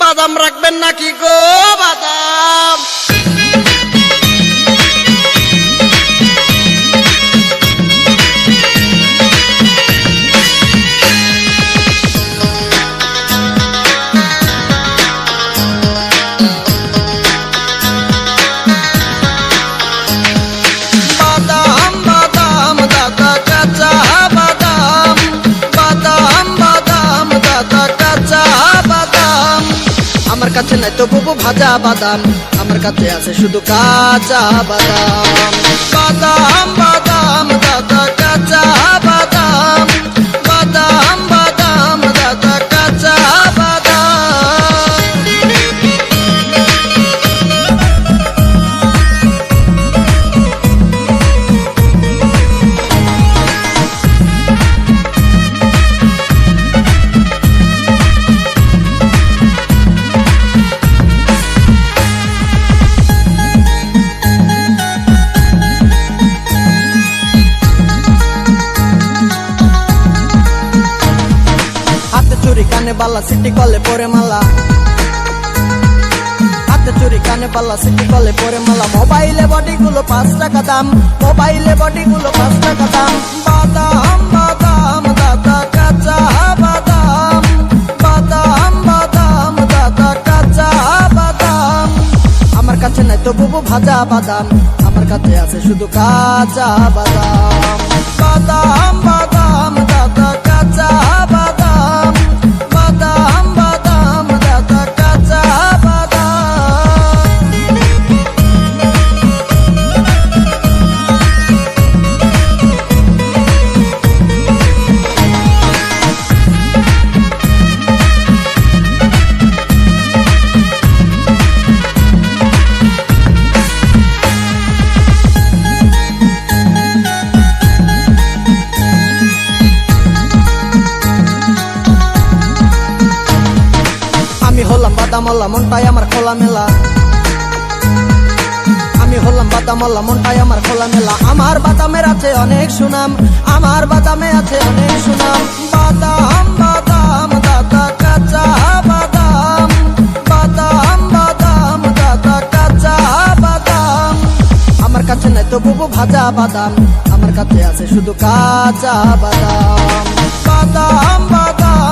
বাদাম রাখবেন নাকি গো বাদাম? বাদাম বাদাম দাদা কাঁচা বাদাম, বাদাম বাদাম দাদা কাঁচা বাদাম। আমার কাছে নাই তো বুবু ভাজা বাদাম, আমার কাছে আছে শুধু কাঁচা বাদাম। বাদাম বাদাম দাদা কাঁচা বাদাম, বাদাম বাদাম দাদা কাঁচা বাদাম। হাতে চুরি কানে বালা সিটি কলে পরে মালা, হাতে চুরি কানে বালা সিটি কলে পরে মালা। মোবাইলে বডি গুলো 5 টাকা দাম, মোবাইলে বডি গুলো 5 টাকা দাম। বাদাম বাদাম দাদা কাঁচা বাদাম, বাদাম বাদাম দাদা কাঁচা বাদাম। আমার কাছে নাই তো বুবু ভাজা বাদাম, আমার কাছে আছে শুধু কাঁচা বাদাম। বাদাম বাদাম দাদা কাঁচা বাদাম, বাদাম বাদাম দাদা কাঁচা বাদাম। আমি হলাম বাদামওয়ালা মনটাই আমার খোলা মেলা, আমি হলাম বাদামওয়ালা মনটাই আমার খোলা মেলা। আমার বাদামের আছে অনেক সুনাম, আমার বাদামে আছে অনেক সুনাম। বাদাম বাদাম দাদা কাঁচা বাদাম, বাদাম বাদাম দাদা কাঁচা বাদাম। আমার কাছে নাই তো বুবু ভাজা বাদাম, আমার কাছে আছে শুধু কাঁচা বাদাম। বাদাম বাদাম